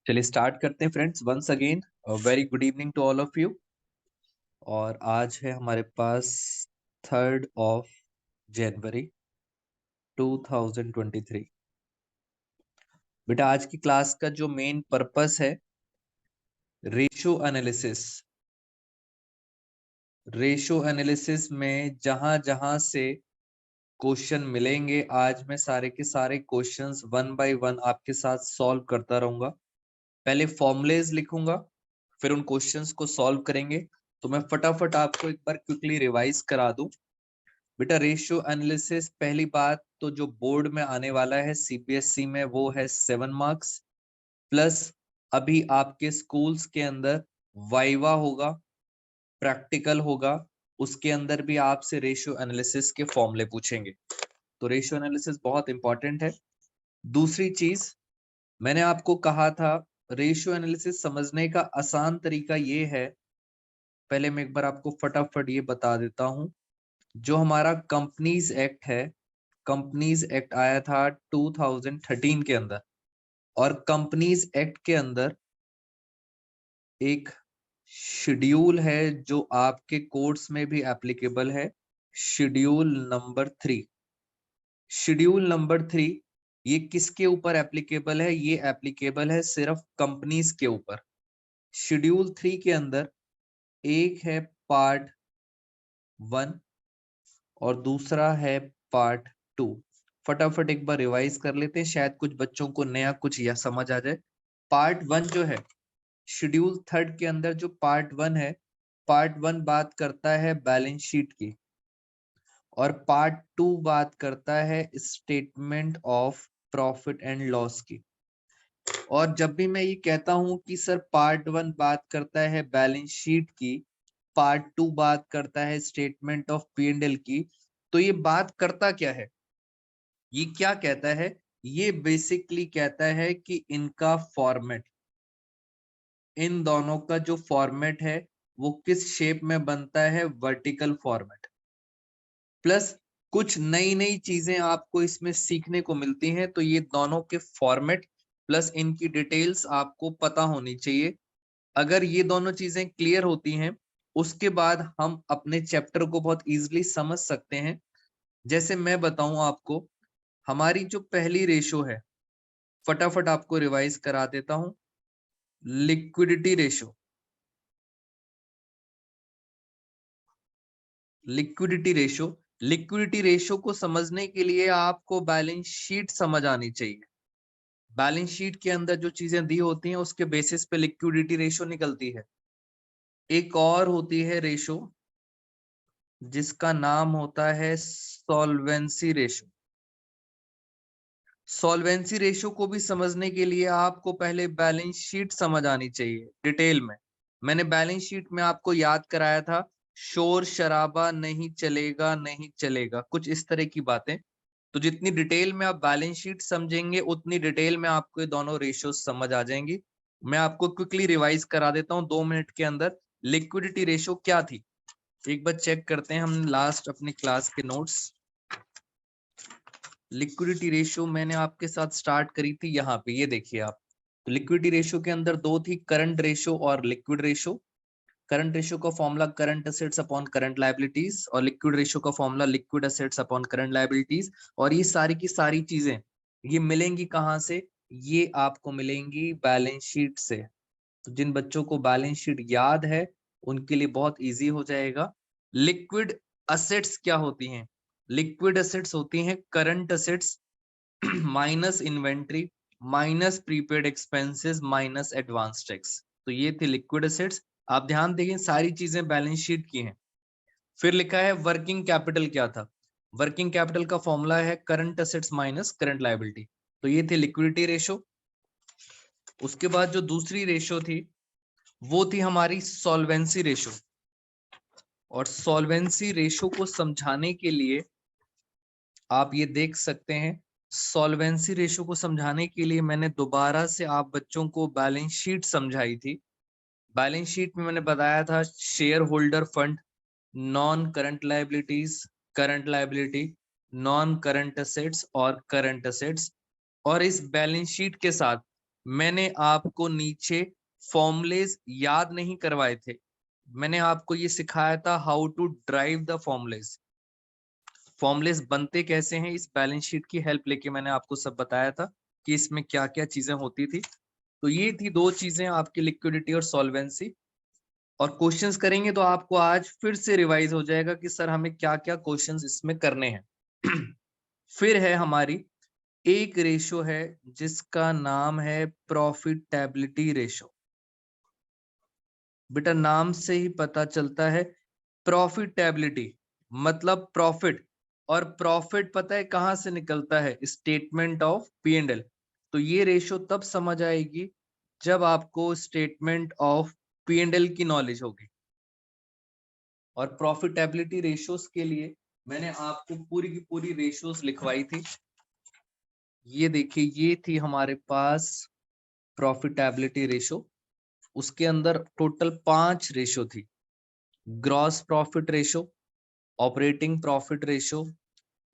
चलिए स्टार्ट करते हैं friends. Once again very good evening to all of you. और आज है हमारे पास 3rd of January 2023। बेटा आज की क्लास का जो मेन पर्पस है रेशो एनालिसिस। रेशो एनालिसिस में जहां जहां से क्वेश्चन मिलेंगे आज मैं सारे के सारे क्वेश्चंस वन बाय वन आपके साथ सॉल्व करता रहूंगा। पहले फॉर्मुलेज लिखूंगा, फिर उन क्वेश्चंस को सॉल्व करेंगे। तो मैं फटाफट आपको एक बार क्विकली रिवाइज करा दूं। बेटा रेशियो एनालिसिस पहली बात तो जो बोर्ड में आने वाला है सीबीएसई में वो है 7 मार्क्स प्लस अभी आपके स्कूल्स के अंदर वाइवा होगा, प्रैक्टिकल होगा, उसके अंदर भी आपसे रेशियो एनालिसिस के फॉर्मूले पूछेंगे। तो रेशियो एनालिसिस बहुत इंपॉर्टेंट है। दूसरी चीज मैंने आपको कहा था रेशियो एनालिसिस समझने का आसान तरीका ये है। पहले मैं एक बार आपको फटाफट ये बता देता हूं। जो हमारा कंपनीज एक्ट है, कंपनीज एक्ट आया था 2013 के अंदर, और कंपनीज एक्ट के अंदर एक शेड्यूल है जो आपके कोर्स में भी एप्लीकेबल है, शेड्यूल नंबर 3। शेड्यूल नंबर 3 ये किसके ऊपर एप्लीकेबल है? ये एप्लीकेबल है सिर्फ कंपनीज के ऊपर। शेड्यूल 3 के अंदर एक है पार्ट 1 और दूसरा है पार्ट 2। फटाफट एक बार रिवाइज कर लेते हैं, शायद कुछ बच्चों को नया कुछ या समझ आ जाए। पार्ट 1 जो है शेड्यूल 3 के अंदर जो पार्ट 1 है, पार्ट 1 बात करता है बैलेंस शीट की और पार्ट 2 बात करता है statement of profit and loss की। और जब भी मैं ये कहता हूं कि सर पार्ट 1 बात करता है बैलेंस शीट की, पार्ट 2 बात करता है स्टेटमेंट ऑफ P&L की, तो ये बात करता क्या है? ये क्या कहता है? ये बेसिकली कहता है कि इनका फॉर्मेट, इन दोनों का जो फॉर्मेट है वो किस शेप में बनता है, वर्टिकल फॉर्मेट। प्लस कुछ नई नई चीजें आपको इसमें सीखने को मिलती हैं, तो ये दोनों के फॉर्मेट प्लस इनकी डिटेल्स आपको पता होनी चाहिए। अगर ये दोनों चीजें क्लियर होती हैं उसके बाद हम अपने चैप्टर को बहुत इजीली समझ सकते हैं। जैसे मैं बताऊं आपको, हमारी जो पहली रेशो है, फटाफट आपको रिवाइज करा देता हूं। Liquidity ratio, liquidity ratio, liquidity ratio को समझने के लिए आपको बैलेंस शीट समझ आनी चाहिए। बैलेंस शीट के अंदर जो चीजें दी होती हैं उसके बेसिस पे लिक्विडिटी रेशो निकलती है। एक और होती है रेशो जिसका नाम होता है सॉल्वेंसी रेशो। सॉल्वेंसी रेशो को भी समझने के लिए आपको पहले बैलेंस शीट समझ आनी चाहिए डिटेल में। मैंने बैलेंस शीट में आपको याद कराया था, शोर शराबा नहीं चलेगा, नहीं चलेगा, कुछ इस तरह की बातें। तो जितनी डिटेल में आप बैलेंस शीट समझेंगे उतनी डिटेल में आपको ये दोनों रेशियो समझ आ जाएंगी। मैं आपको क्विकली रिवाइज करा देता हूँ 2 मिनट के अंदर। लिक्विडिटी रेशो क्या थी एक बार चेक करते हैं हम लास्ट अपनी क्लास के नोट्स। लिक्विडिटी रेशियो मैंने आपके साथ स्टार्ट करी थी यहाँ पे, ये देखिए आप। तो लिक्विडिटी रेशियो के अंदर दो थी, करंट रेशियो और लिक्विड रेशियो। करंट रेशियो का formula current assets upon current liabilities और लिक्विड रेशियो का formula liquid assets upon current liabilities. और ये सारी की सारी चीजें ये मिलेंगी कहाँ से? ये आपको मिलेंगी बैलेंस शीट से। तो जिन बच्चों को बैलेंस शीट याद है उनके लिए बहुत इजी हो जाएगा। लिक्विड असेट्स क्या होती हैं? लिक्विड असेट्स होती हैं current assets minus inventory minus prepaid expenses minus advance tax. तो ये थे लिक्विड असेट्स। आप ध्यान देंगे सारी चीजें बैलेंस शीट की हैं। फिर लिखा है वर्किंग कैपिटल क्या था? वर्किंग कैपिटल का फॉर्मूला है current assets minus current liability. तो ये थे लिक्विडिटी रेशो। उसके बाद जो दूसरी रेशो थी वो थी हमारी सॉल्वेंसी रेशो। और सॉल्वेंसी रेशो को समझाने के लिए आप ये देख सकते हैं, सॉल्वेंसी रेशो को समझाने के लिए मैंने दोबारा से आप बच्चों को बैलेंस शीट समझाई थी। बैलेंस शीट में मैंने बताया था share holder fund, non current liabilities, current liability, non current assets और करंट असेट्स। और इस बैलेंस शीट के साथ मैंने आपको नीचे फॉर्मुलेज याद नहीं करवाए थे, मैंने आपको ये सिखाया था how to drive the formulas. Formulas बनते कैसे हैं, इस बैलेंस शीट की हेल्प लेके मैंने आपको सब बताया था कि इसमें क्या क्या चीजें होती थी। तो ये थी दो चीजें आपकी, लिक्विडिटी और सॉल्वेंसी। और क्वेश्चंस करेंगे तो आपको आज फिर से रिवाइज हो जाएगा कि सर हमें क्या क्या क्वेश्चंस इसमें करने हैं। फिर है हमारी एक रेशो है जिसका नाम है प्रॉफिटेबिलिटी रेशो। बेटा नाम से ही पता चलता है, प्रॉफिटेबिलिटी मतलब प्रॉफिट, और प्रॉफिट पता है कहां से निकलता है, statement of P and L. तो ये रेशो तब समझ आएगी जब आपको statement of P and L की नॉलेज होगी। और प्रॉफिटेबिलिटी रेशोस के लिए मैंने आपको पूरी की पूरी रेशोस लिखवाई थी। ये देखिए, ये थी हमारे पास प्रॉफिटेबिलिटी रेशो। उसके अंदर टोटल 5 रेशो थी। Gross profit ratio, operating profit ratio,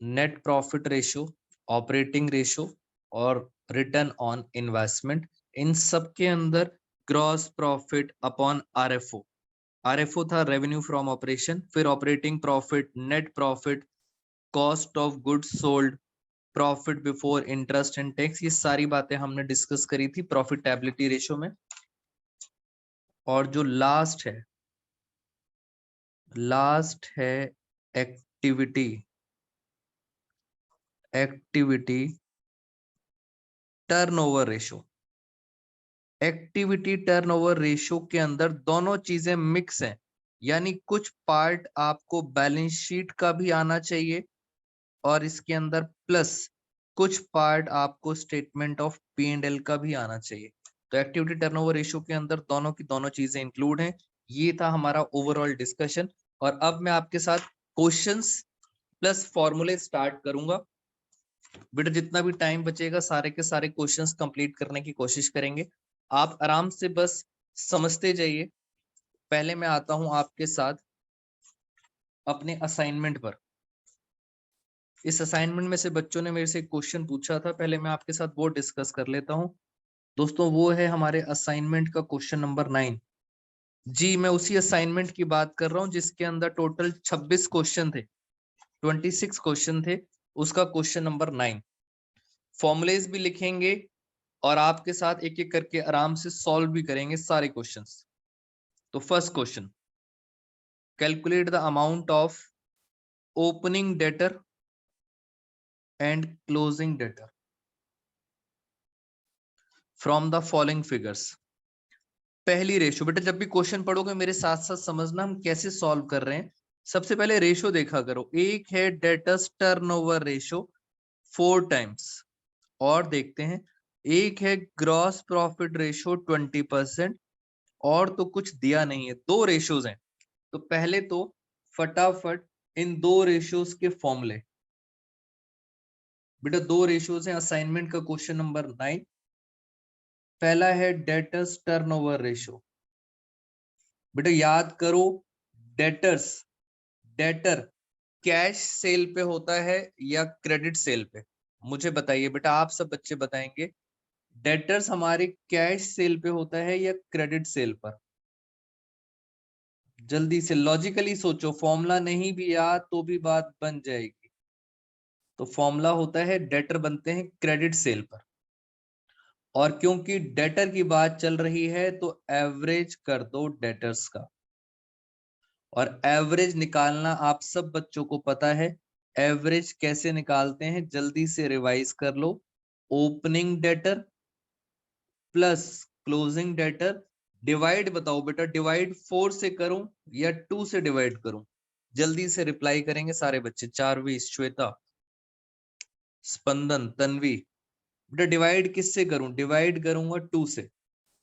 net profit ratio, operating ratio और रिटर्न ऑन इन्वेस्टमेंट। इन सब के अंदर gross profit upon RFO, RFO था रेवेन्यू फ्रॉम ऑपरेशन, फिर operating profit, net profit, cost of goods sold, profit before interest and tax. ये सारी बातें हमने डिस्कस करी थी प्रॉफिटेबिलिटी रेशो में। और जो लास्ट है activity turnover ratio. Activity turnover ratio के अंदर दोनों चीजें मिक्स हैं, यानी कुछ पार्ट आपको बैलेंस शीट का भी आना चाहिए और इसके अंदर प्लस कुछ पार्ट आपको statement of P and L का भी आना चाहिए। तो एक्टिविटी टर्नओवर रेशो के अंदर दोनों की दोनों चीजें इंक्लूड हैं। ये था हमारा ओवरऑल डिस्कशन। और अब मैं आपके साथ क्वेश्चंस प्लस फॉर्मूले स्टार्ट करूंगा। बेटा जितना भी टाइम बचेगा सारे के सारे क्वेश्चंस कंप्लीट करने की कोशिश करेंगे। आप आराम से बस समझते जाइए। पहले मैं आता हूं आपके साथ अपने असाइनमेंट पर। इस असाइनमेंट में से बच्चों ने मेरे से क्वेश्चन पूछा था, पहले मैं आपके साथ वो डिस्कस कर लेता हूं। दोस्तों वो है हमारे असाइनमेंट का क्वेश्चन नंबर 9। जी मैं उसी असाइनमेंट की बात कर रहा हूं जिसके अंदर टोटल 26 क्वेश्चन थे, 26 क्वेश्चन थे। उसका क्वेश्चन नंबर 9। फॉर्मुलेज भी लिखेंगे और आपके साथ एक एक करके आराम से सॉल्व भी करेंगे सारे क्वेश्चंस। तो first question, calculate the amount of opening debtor and closing debtor from the following figures. पहली रेशो, बेटा जब भी क्वेश्चन पढ़ोगे मेरे साथ साथ समझना हम कैसे सॉल्व कर रहे हैं। सबसे पहले रेशो देखा करो, एक है डेटर्स टर्नओवर रेशो 4 टाइम्स, और देखते हैं एक है ग्रॉस प्रॉफिट रेशो 20%, और तो कुछ दिया नहीं है, 2 रेशोज हैं। तो पहले तो फटाफट इन 2 रेशियोज के फॉर्मूले। बेटा 2 रेशियोज हैं असाइनमेंट का क्वेश्चन नंबर 9। पहला है डेटर्स टर्नओवर रेशियो। बेटा याद करो, डेटर्स, डेटर कैश सेल पे होता है या क्रेडिट सेल पे, मुझे बताइए बेटा, आप सब बच्चे बताएंगे। डेटर्स हमारे कैश सेल पे होता है या क्रेडिट सेल पर? जल्दी से लॉजिकली सोचो, फॉर्मूला नहीं भी याद तो भी बात बन जाएगी। तो फॉर्मूला होता है डेटर बनते हैं क्रेडिट सेल पर, और क्योंकि डेटर की बात चल रही है तो एवरेज कर दो डेटर्स का। और एवरेज निकालना आप सब बच्चों को पता है, एवरेज कैसे निकालते हैं, जल्दी से रिवाइज कर लो। Opening debtor plus closing debtor divide, बताओ बेटा डिवाइड 4 से करूं या 2 से डिवाइड करूं? जल्दी से रिप्लाई करेंगे सारे बच्चे। चारवी, श्वेता, स्पंदन, तन्वी। बेटा डिवाइड किससे करूं? डिवाइड करूंगा 2 से।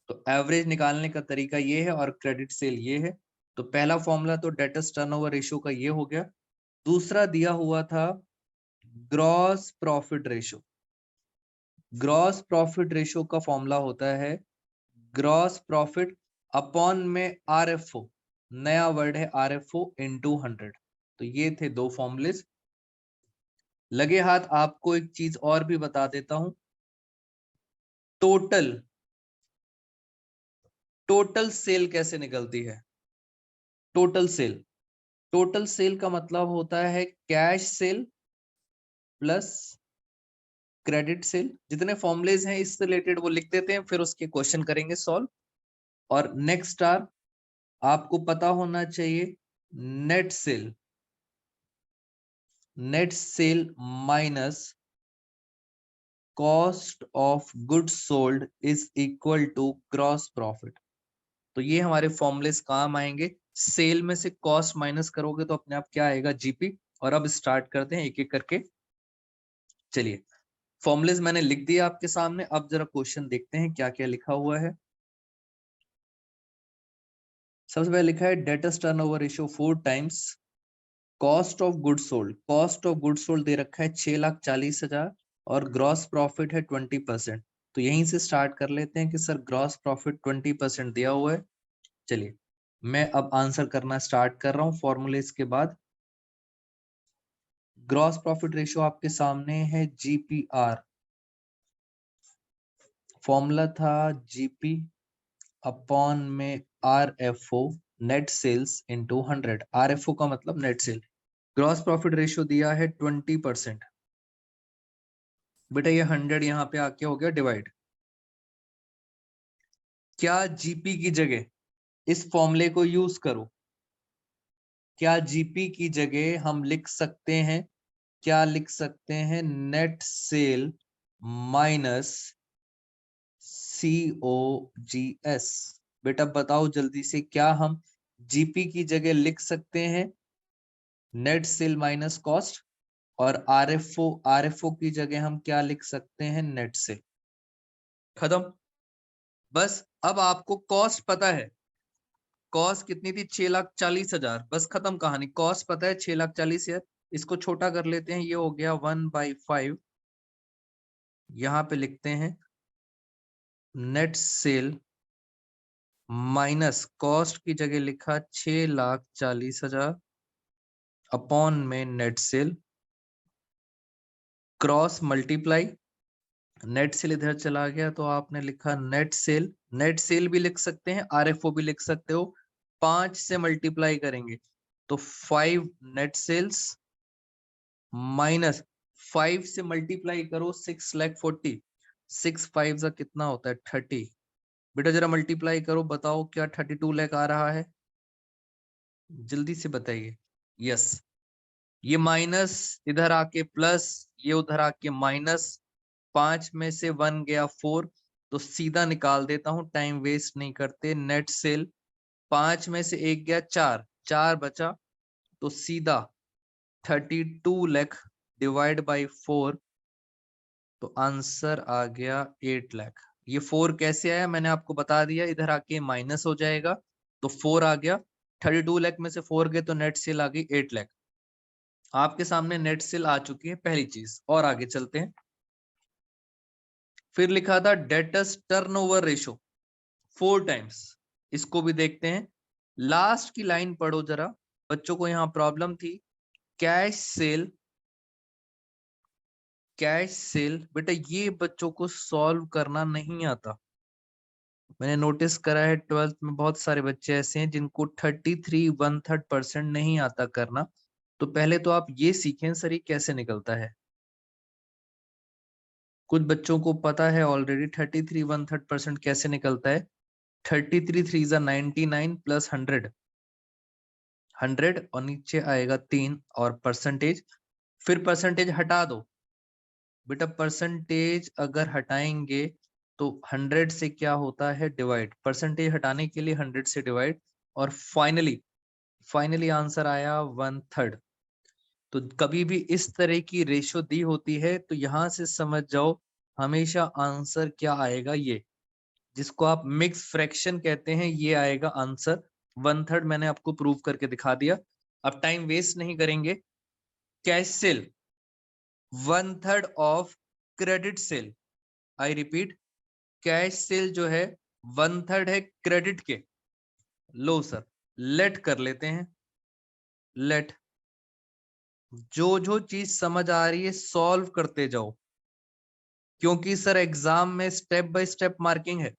तो एवरेज निकालने का तरीका ये है और क्रेडिट सेल ये है। तो पहला फॉर्मूला तो डेटर्स टर्नओवर रेशियो का ये हो गया। दूसरा दिया हुआ था gross profit ratio. Gross profit ratio का फॉर्मूला होता है ग्रॉस प्रॉफिट अपॉन में आरएफओ, नया वर्ड है आरएफओ इनटू 100। तो ये थे 2 फॉर्मूलेस। लगे हाथ आपको एक चीज और भी बता देता हूं। टोटल टोटल सेल कैसे निकलती है? टोटल सेल, टोटल सेल का मतलब होता है cash cell plus credit sale. जितने फॉर्मुलेज हैं इससे रिलेटेड वो लिख देते हैं, फिर उसके क्वेश्चन करेंगे सॉल्व। और नेक्स्ट आर आपको पता होना चाहिए net sale, net sale minus cost of goods sold is equal to gross profit. तो ये हमारे फॉर्मुलेस काम आएंगे। सेल में से कॉस्ट माइनस करोगे तो अपने आप क्या आएगा? जीपी। और अब स्टार्ट करते हैं एक एक करके। चलिए, फॉर्मुलेस मैंने लिख दिया आपके सामने, अब जरा क्वेश्चन देखते हैं क्या क्या लिखा हुआ है। सबसे पहले लिखा है debtors turnover ratio 4 times cost of good sold. Cost of good sold दे रखा है 6,40,000 और ग्रॉस प्रॉफिट है 20%। तो यहीं से स्टार्ट कर लेते हैं कि सर ग्रॉस प्रॉफिट 20% दिया हुआ है। चलिए, मैं अब आंसर करना स्टार्ट कर रहा हूं फॉर्मूले के बाद। ग्रॉस प्रॉफिट रेशियो आपके सामने है जीपीआर। फॉर्मूला था जीपी अपॉन में RFO, net sales into 100। RFO का मतलब net sale. Gross profit ratio दिया है 20%। बेटा ये 100 यहाँ पे आके हो गया डिवाइड। क्या जीपी की जगह इस फॉर्मूले को यूज करो? क्या जीपी की जगह हम लिख सकते हैं, क्या लिख सकते हैं? Net sale minus COGS। बेटा बताओ जल्दी से, क्या हम जीपी की जगह लिख सकते हैं नेट सेल माइनस कॉस्ट? और आरएफओ की जगह हम क्या लिख सकते हैं? Net cell. खत्म। बस अब आपको कॉस्ट पता है। कॉस्ट कितनी थी? 6,40,000। बस खत्म कहानी। कॉस्ट पता है 6,40,000। इसको छोटा कर लेते हैं, ये हो गया 1/5। यहां पे लिखते हैं नेट सेल माइनस कॉस्ट की जगह लिखा 6,40,000 अपॉन में net cell cross multiply. Net cell इधर चला गया तो आपने लिखा नेट सेल। नेट सेल भी लिख सकते हैं, आरएफओ भी लिख सकते हो। 5 से मल्टीप्लाई करेंगे तो 5 नेट सेल्स माइनस 5 से मल्टीप्लाई करो 6,40,000। 6 5 का कितना होता है? 30। बेटा जरा मल्टीप्लाई करो, बताओ क्या 32 लाख आ रहा है? जल्दी से बताइए। यस, ये माइनस इधर आके प्लस, ये उधर आके माइनस। 5 में से 1 गया 4, तो सीधा निकाल देता हूं, टाइम वेस्ट नहीं करते। नेट सेल 5 में से 1 गया 4, 4 बचा, तो सीधा 32 लाख डिवाइड बाई 4, तो आंसर आ गया 8 लाख। ये 4 कैसे आया मैंने आपको बता दिया, इधर आके माइनस हो जाएगा तो 4 आ गया। 32 लाख में से 4 गए तो नेट सेल आ गई 8 लाख। आपके सामने नेट सेल आ चुकी है, पहली चीज। और आगे चलते हैं। फिर लिखा था डेटर्स टर्नओवर रेशो 4 टाइम्स। इसको भी देखते हैं। लास्ट की लाइन पढ़ो जरा, बच्चों को यहां प्रॉब्लम थी। Cash cell, cash cell. बेटा ये बच्चों को सॉल्व करना नहीं आता। मैंने नोटिस करा है 12th में बहुत सारे बच्चे ऐसे हैं जिनको 33 1/3% नहीं आता करना। तो पहले तो आप ये सीखें सर ये कैसे निकलता है। कुछ बच्चों को पता है ऑलरेडी 33 1/3% कैसे निकलता है। 33 3 99 प्लस 100, 100 और नीचे आएगा 3 और परसेंटेज। फिर परसेंटेज हटा दो। बेटा परसेंटेज अगर हटाएंगे तो 100 से क्या होता है? डिवाइड। परसेंटेज हटाने के लिए 100 से डिवाइड। और फाइनली आंसर आया 1/3। तो कभी भी इस तरह की रेशो दी होती है तो यहां से समझ जाओ हमेशा आंसर क्या आएगा, ये जिसको आप मिक्स फ्रैक्शन कहते हैं, ये आएगा आंसर 1/3। मैंने आपको प्रूव करके दिखा दिया। अब टाइम वेस्ट नहीं करेंगे। Cash cell 1/3 of credit sale. I repeat, cash cell जो है 1/3 है क्रेडिट के। लो सर, लेट कर लेते हैं। लेट, जो चीज समझ आ रही है सॉल्व करते जाओ, क्योंकि सर एग्जाम में स्टेप बाय स्टेप मार्किंग है।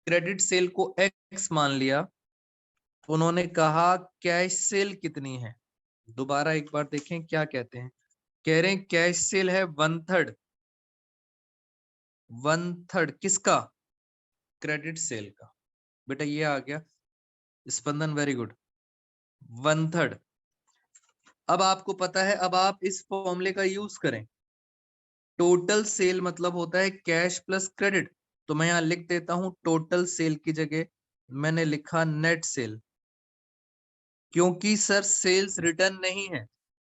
क्रेडिट सेल को एक्स मान लिया, तो उन्होंने कहा कैश सेल कितनी है। दोबारा एक बार देखें क्या कहते हैं। कह रहे हैं कैश सेल है 1/3। 1/3 किसका? क्रेडिट सेल का। बेटा ये आ गया स्पंदन, वेरी गुड। 1/3। अब आपको पता है, अब आप इस फॉर्मूले का यूज करें। टोटल सेल मतलब होता है कैश प्लस क्रेडिट। तो मैं यहां लिख देता हूं टोटल सेल की जगह मैंने लिखा नेट सेल, क्योंकि सर सेल्स रिटर्न नहीं है।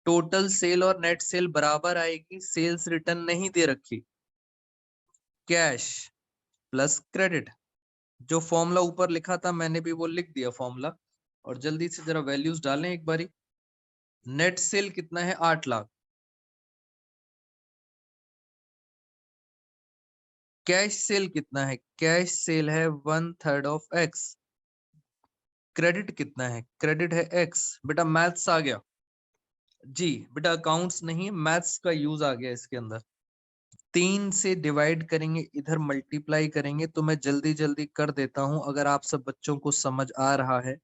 टोटल सेल और नेट सेल बराबर आएगी, सेल्स रिटर्न नहीं दे रखी। कैश प्लस क्रेडिट, जो फॉर्मूला ऊपर लिखा था मैंने भी वो लिख दिया फॉर्मूला। और जल्दी से जरा वैल्यूज डालें एक बारी। नेट सेल कितना है? 8 लाख। कैश सेल कितना है? कैश सेल है 1/3 ऑफ एक्स। क्रेडिट कितना है? क्रेडिट है एक्स। बेटा मैथ्स आ गया जी। बेटा अकाउंट्स नहीं, मैथ्स का यूज आ गया इसके अंदर। 3 से डिवाइड करेंगे, इधर मल्टीप्लाई करेंगे, तो मैं जल्दी जल्दी कर देता हूं अगर आप सब बच्चों को समझ आ रहा है।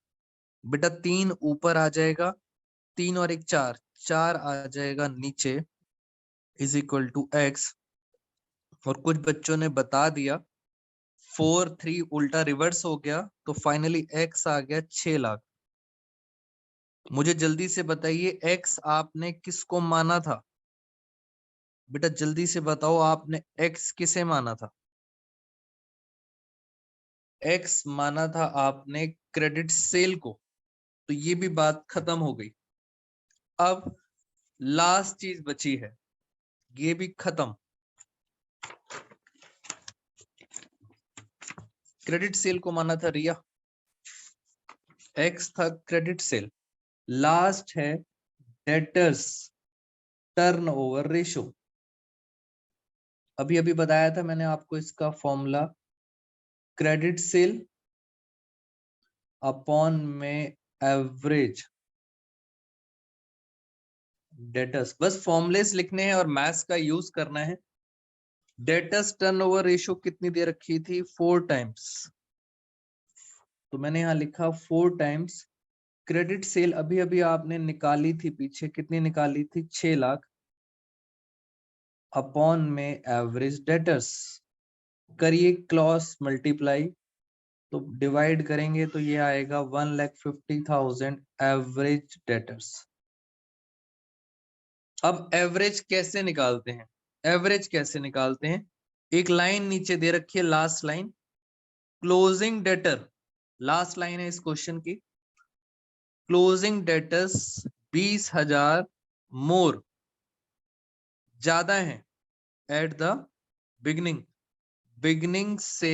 बेटा 3 ऊपर आ जाएगा, 3 और 1 4, 4 आ जाएगा नीचे, इज इक्वल टू एक्स। और कुछ बच्चों ने बता दिया 4 3 उल्टा रिवर्स हो गया, तो फाइनली एक्स आ गया 6 लाख। मुझे जल्दी से बताइए एक्स आपने किसको माना था? बेटा जल्दी से बताओ, आपने एक्स किसे माना था? एक्स माना था आपने क्रेडिट सेल को। तो ये भी बात खत्म हो गई। अब लास्ट चीज बची है, ये भी खत्म। क्रेडिट सेल को माना था रिया, एक्स था क्रेडिट सेल। लास्ट है डेटर्स टर्नओवर रेशो। अभी अभी बताया था मैंने आपको इसका फॉर्मूला, क्रेडिट सेल अपॉन में एवरेज डेटर्स। बस फॉर्मुलेस लिखने हैं और मैथ्स का यूज करना है। डेटर्स टर्नओवर रेशियो कितनी दे रखी थी? 4 टाइम्स। तो मैंने यहां लिखा 4 टाइम्स। क्रेडिट सेल अभी अभी आपने निकाली थी पीछे, कितनी निकाली थी? 6 लाख अपॉन में एवरेज डेटर्स। करिए क्रॉस मल्टीप्लाई, तो डिवाइड करेंगे तो ये आएगा 1,50,000 एवरेज डेटर्स। अब एवरेज कैसे निकालते हैं? एवरेज कैसे निकालते हैं? एक लाइन नीचे दे रखी है, last line, closing debtor. Last line है इस क्वेश्चन की। क्लोजिंग डेटर्स 20,000 मोर, ज्यादा है एट द बिगनिंग। बिगनिंग से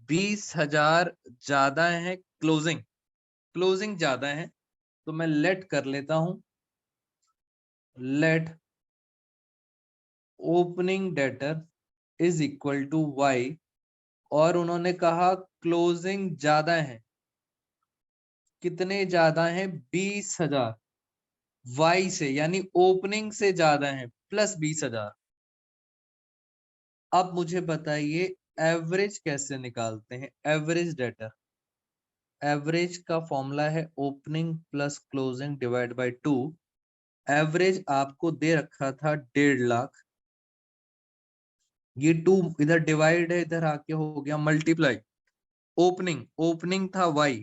20,000 ज्यादा है क्लोजिंग। क्लोजिंग ज्यादा है, तो मैं लेट कर लेता हूं, let opening debtor is equal to Y. और उन्होंने कहा क्लोजिंग ज्यादा है, कितने ज्यादा है? 20,000 वाई से, यानी ओपनिंग से ज्यादा है, प्लस 20,000। अब मुझे बताइए एवरेज कैसे निकालते हैं? एवरेज डेटर, एवरेज का फॉर्मूला है opening plus closing divide by 2। Average आपको दे रखा था 1.5 लाख। ये 2 इधर डिवाइड है, इधर आके हो गया मल्टीप्लाई। ओपनिंग, ओपनिंग था वाई,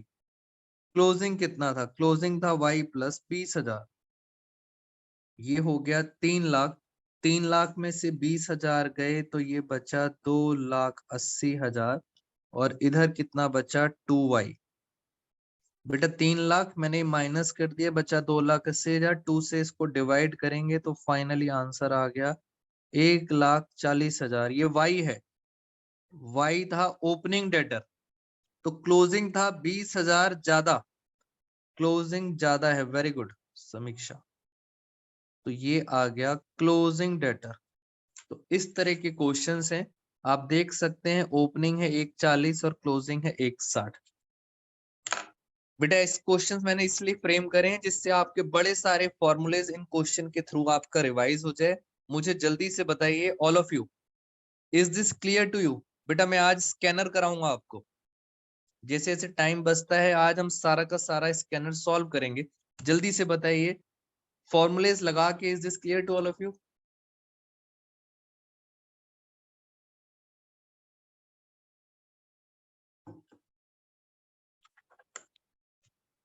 क्लोजिंग कितना था? क्लोजिंग था वाई प्लस 20,000। ये हो गया 3 लाख। 3 लाख में से 20,000 गए तो ये बचा 2,80,000। और इधर कितना बचा? 2y। बेटा 3 लाख मैंने माइनस कर दिया, बचा 2,80,000। 2 से इसको डिवाइड करेंगे तो फाइनली आंसर आ गया 1,40,000। ये y है, y था ओपनिंग डेटर, तो क्लोजिंग था 20,000 ज्यादा। क्लोजिंग ज्यादा है, वेरी गुड समीक्षा। तो ये आ गया क्लोजिंग डेटर। तो इस तरह के क्वेश्चंस हैं, आप देख सकते हैं। ओपनिंग है 1,40 और क्लोजिंग है 1,60। बेटा इस क्वेश्चंस मैंने इसलिए फ्रेम करे हैं जिससे आपके बड़े सारे फॉर्मूलेज इन क्वेश्चन के थ्रू आपका रिवाइज हो जाए। मुझे जल्दी से बताइए all of you, is this clear to you? बेटा मैं आज स्कैनर कराऊंगा आपको। जैसे जैसे टाइम बचता है आज हम सारा का सारा स्कैनर सॉल्व करेंगे। जल्दी से बताइए फॉर्मूलेज लगा के, is this clear to all of you?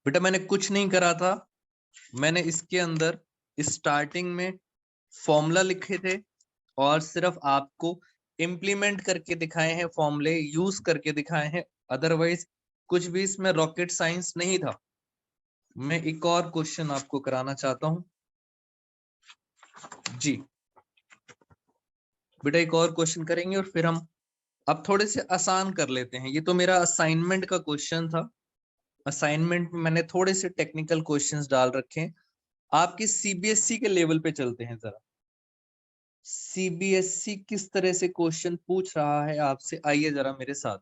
बेटा मैंने कुछ नहीं करा था, मैंने इसके अंदर स्टार्टिंग में फॉर्मूला लिखे थे और सिर्फ आपको इम्प्लीमेंट करके दिखाए हैं, फॉर्मूले यूज करके दिखाए हैं। अदरवाइज कुछ भी इसमें रॉकेट साइंस नहीं था। मैं एक और क्वेश्चन आपको कराना चाहता हूं जी। बेटा एक और क्वेश्चन करेंगे और फिर हम अब थोड़े से आसान कर लेते हैं। ये तो मेरा असाइनमेंट का क्वेश्चन था। असाइनमेंट में मैंने थोड़े से टेक्निकल क्वेश्चंस डाल रखे हैं। आपकी सीबीएसई के लेवल पे चलते हैं जरा। सीबीएसई किस तरह से क्वेश्चन पूछ रहा है आपसे, आइए जरा मेरे साथ।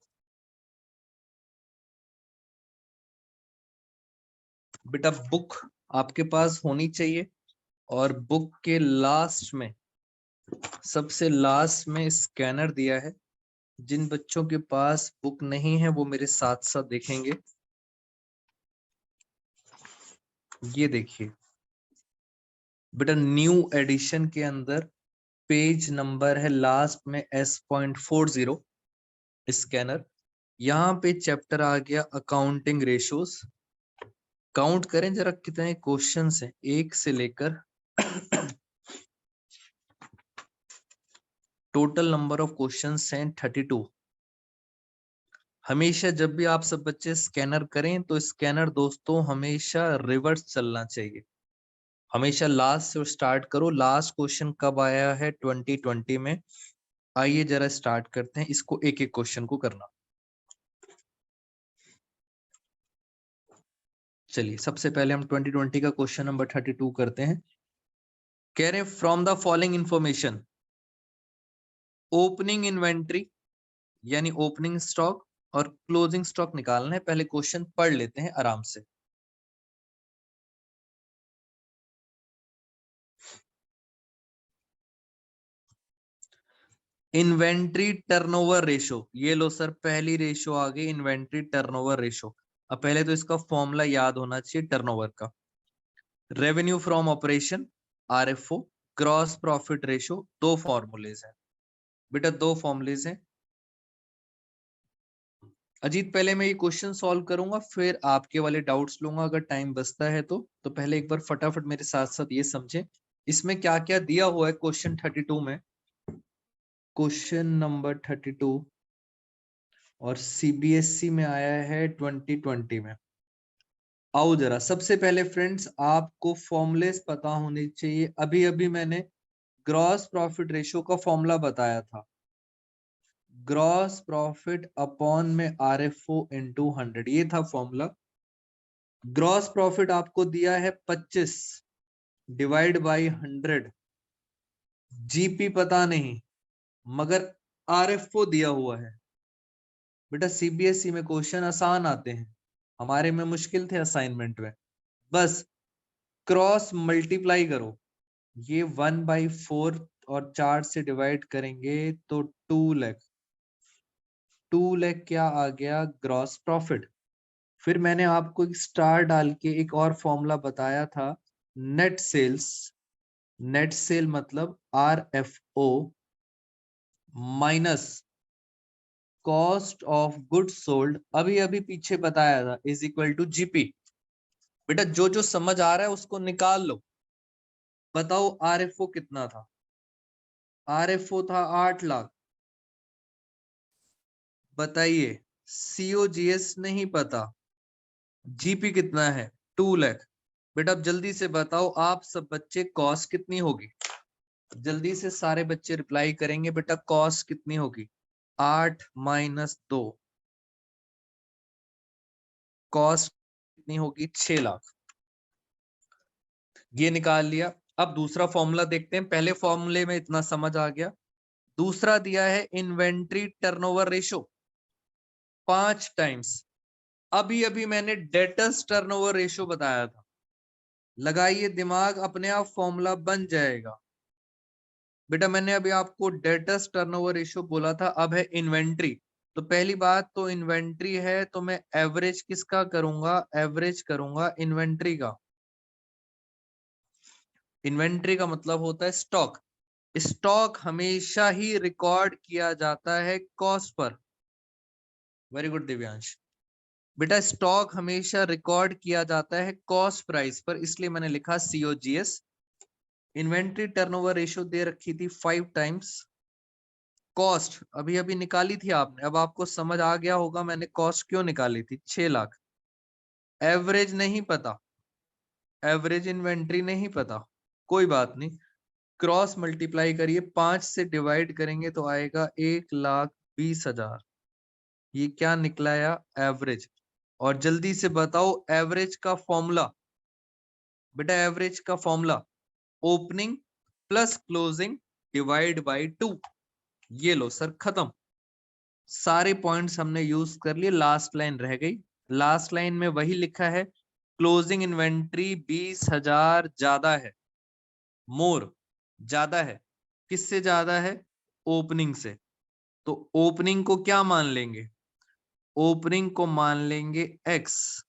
बेटा बुक आपके पास होनी चाहिए और बुक के लास्ट में, सबसे लास्ट में स्कैनर दिया है। जिन बच्चों के पास बुक नहीं है वो मेरे साथ साथ देखेंगे। ये देखिए बेटा न्यू एडिशन के अंदर पेज नंबर है लास्ट में S.40 स्कैनर। यहाँ पे चैप्टर आ गया अकाउंटिंग रेशोस। काउंट करें जरा कितने क्वेश्चंस हैं, एक से लेकर टोटल नंबर ऑफ क्वेश्चंस हैं 32। हमेशा जब भी आप सब बच्चे स्कैनर करें तो स्कैनर दोस्तों हमेशा रिवर्स चलना चाहिए। हमेशा लास्ट से स्टार्ट करो। लास्ट क्वेश्चन कब आया है 2020 में। आइए जरा स्टार्ट करते हैं इसको, एक एक क्वेश्चन को करना। चलिए सबसे पहले हम 2020 का क्वेश्चन नंबर 32 करते हैं। कह रहे हैं from the following information opening inventory यानी ओपनिंग स्टॉक और क्लोजिंग स्टॉक निकालना है। पहले क्वेश्चन पढ़ लेते हैं आराम से। इन्वेंट्री टर्नओवर रेशो, ये लो सर पहली रेशो आ गई इन्वेंट्री टर्नओवर रेशो। अब पहले तो इसका फॉर्मूला याद होना चाहिए टर्नओवर का। Revenue from operation RFO, gross profit ratio, दो फॉर्मूलेज हैं बेटा, दो फॉर्मूलेज हैं। अजीत पहले मैं ये क्वेश्चन सॉल्व करूंगा फिर आपके वाले डाउट्स लूंगा अगर टाइम बचता है तो पहले एक बार फटाफट मेरे साथ साथ ये समझें इसमें क्या क्या दिया हुआ है क्वेश्चन 32 में। क्वेश्चन नंबर 32 और सीबीएसई में आया है 2020 में। आओ जरा सबसे पहले फ्रेंड्स आपको फॉर्मूलेस पता होने चाहिए। अभी अभी मैंने ग्रॉस प्रॉफिट रेशियो का फॉर्मूला बताया था। ग्रॉस प्रॉफिट अपॉन में RFO इंटू 100, ये था फॉर्मूला। ग्रॉस प्रॉफिट आपको दिया है 25 डिवाइड बाई 100। जीपी पता नहीं मगर RFO दिया हुआ है। बेटा सीबीएसई में क्वेश्चन आसान आते हैं, हमारे में मुश्किल थे असाइनमेंट में। बस क्रॉस मल्टीप्लाई करो, ये 1/4 और 4 से डिवाइड करेंगे तो 2 लाख। 2 लाख क्या आ गया ग्रॉस प्रॉफिट। फिर मैंने आपको एक स्टार डाल के एक और फॉर्मूला बताया था नेट सेल्स। नेट सेल मतलब RFO minus cost of goods sold, अभी अभी पीछे बताया था, इज इक्वल टू जीपी। बेटा जो जो समझ आ रहा है उसको निकाल लो। बताओ RFO कितना था? RFO था 8 लाख। बताइए COGS नहीं पता, जीपी कितना है 2 लाख। बेटा अब जल्दी से बताओ आप सब बच्चे कॉस्ट कितनी होगी? जल्दी से सारे बच्चे रिप्लाई करेंगे बेटा कॉस्ट कितनी होगी? 8 माइनस 2, कॉस्ट कितनी होगी? 6 लाख। ये निकाल लिया। अब दूसरा फॉर्मूला देखते हैं, पहले फॉर्मूले में इतना समझ आ गया। दूसरा दिया है इन्वेंट्री टर्नओवर रेशो 5 टाइम्स। अभी अभी मैंने डेटर्स टर्नओवर रेशो बताया था, लगाइए दिमाग अपने आप फॉर्मूला बन जाएगा। बेटा मैंने अभी आपको डेटर्स टर्नओवर रेशो बोला था, अब है इन्वेंट्री। तो पहली बात तो इन्वेंट्री है, तो मैं एवरेज किसका करूंगा, एवरेज करूंगा इन्वेंट्री का। इन्वेंट्री का मतलब होता है स्टॉक। स्टॉक हमेशा ही रिकॉर्ड किया जाता है cost per. Very good Divyansh. बेटा स्टॉक हमेशा रिकॉर्ड किया जाता है कॉस्ट प्राइस पर, इसलिए मैंने लिखा COGS। इन्वेंट्री टर्नओवर रेशियो दे रखी थी 5 टाइम्स। कॉस्ट अभी अभी निकाली थी आपने, अब आपको समझ आ गया होगा मैंने कॉस्ट क्यों निकाली थी, 6 लाख। एवरेज नहीं पता, एवरेज इन्वेंट्री नहीं पता, कोई बात नहीं। क्रॉस मल्टीप्लाई करिए, 5 से डिवाइड करेंगे तो आएगा 1,20,000। ये क्या निकलाया, एवरेज। और जल्दी से बताओ एवरेज का फॉर्मूला। बेटा एवरेज का formula opening plus closing divide by 2। ये लो सर, खत्म। सारे पॉइंट्स हमने यूज कर लिए, लास्ट लाइन रह गई। लास्ट लाइन में वही लिखा है, क्लोजिंग इन्वेंट्री 20,000 ज्यादा है, मोर ज्यादा है। किससे ज्यादा है, ओपनिंग से। तो ओपनिंग को क्या मान लेंगे, ओपनिंग को मान लेंगे x।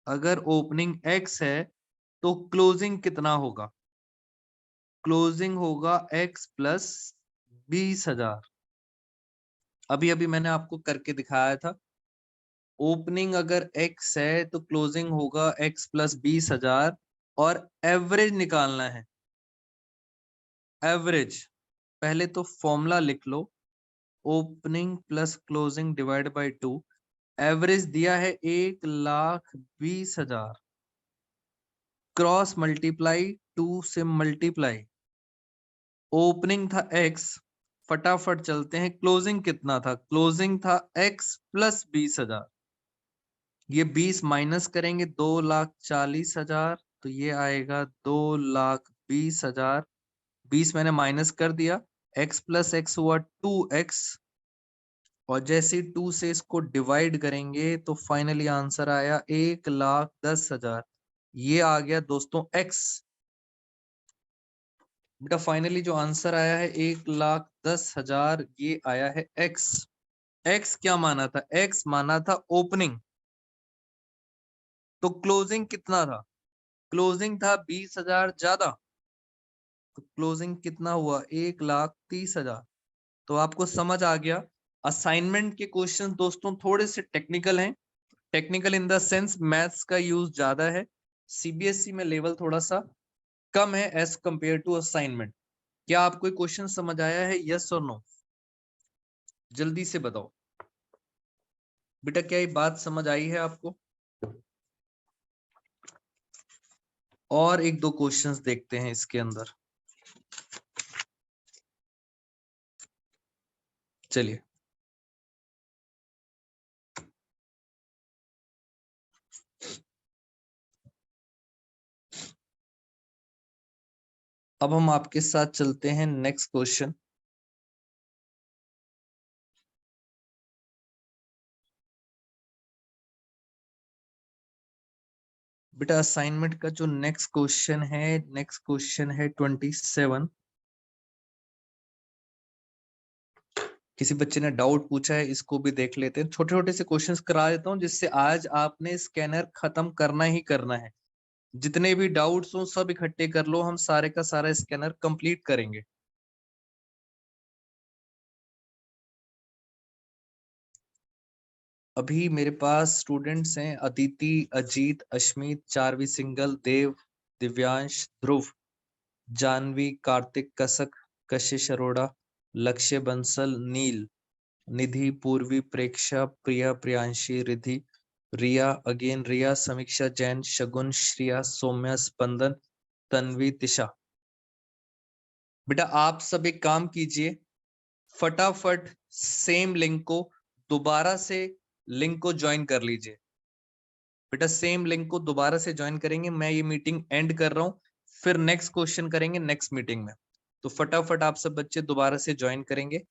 अगर ओपनिंग x है तो क्लोजिंग कितना होगा, क्लोजिंग होगा x प्लस 20,000। अभी अभी मैंने आपको करके दिखाया था। ओपनिंग अगर x है तो क्लोजिंग होगा x प्लस 20,000। और एवरेज निकालना है, एवरेज। पहले तो फॉर्मूला लिख लो, opening plus closing divide by 2। Average दिया है 1,20,000। क्रॉस मल्टीप्लाई 2 से मल्टीप्लाई। ओपनिंग था x, फटाफट चलते हैं, क्लोजिंग कितना था, क्लोजिंग था x प्लस 20,000। ये 20 माइनस करेंगे 2,40,000, तो ये आएगा 2,20,000। 20 मैंने माइनस कर दिया, x प्लस x हुआ 2x। और जैसे 2 से इसको डिवाइड करेंगे तो फाइनली आंसर आया 1,10,000। ये आ गया दोस्तों x। बेटा फाइनली जो आंसर आया है 1,10,000, ये आया है x। x क्या माना था, x माना था ओपनिंग। तो क्लोजिंग कितना था, क्लोजिंग था 20,000 ज्यादा। तो क्लोजिंग कितना हुआ, 1,30,000। तो आपको समझ आ गया। असाइनमेंट के क्वेश्चन दोस्तों थोड़े से टेक्निकल हैं, technical in the sense maths का यूज ज्यादा है। CBSE में लेवल थोड़ा सा कम है एज कंपेयर टू असाइनमेंट। क्या आपको क्वेश्चन समझ आया है, यस और नो, जल्दी से बताओ। बेटा क्या ये बात समझ आई है आपको। और एक दो क्वेश्चंस देखते हैं इसके अंदर, चलिए। अब हम आपके साथ चलते हैं नेक्स्ट क्वेश्चन। बेटा असाइनमेंट का जो नेक्स्ट क्वेश्चन है, नेक्स्ट क्वेश्चन है 27। किसी बच्चे ने डाउट पूछा है, इसको भी देख लेते हैं। छोटे छोटे से क्वेश्चंस करा देता हूं जिससे आज आपने स्कैनर खत्म करना ही करना है। जितने भी डाउट्स हो सब इकट्ठे कर लो, हम सारे का सारा स्कैनर कंप्लीट करेंगे। अभी मेरे पास स्टूडेंट्स हैं अदिति, अजीत, अश्मित, चारवी सिंगल, देव, दिव्यांश, ध्रुव, जानवी, कार्तिक, कसक, कशिश अरोड़ा, लक्ष्य बंसल, नील, निधि, पूर्वी, प्रेक्षा, प्रिया, प्रियांशी, रिधि, रिया, अगेन रिया, समीक्षा, जैन, शगुन, श्रिया, सौम्या, स्पंदन, तन्वी, तिशा। बेटा आप सब एक काम कीजिए, फटाफट सेम लिंक को दोबारा से लिंक को ज्वाइन कर लीजिए। बेटा सेम लिंक को दोबारा से ज्वाइन करेंगे, मैं ये मीटिंग एंड कर रहा हूं, फिर नेक्स्ट क्वेश्चन करेंगे नेक्स्ट मीटिंग में। तो फटाफट आप सब बच्चे दोबारा से ज्वाइन करेंगे।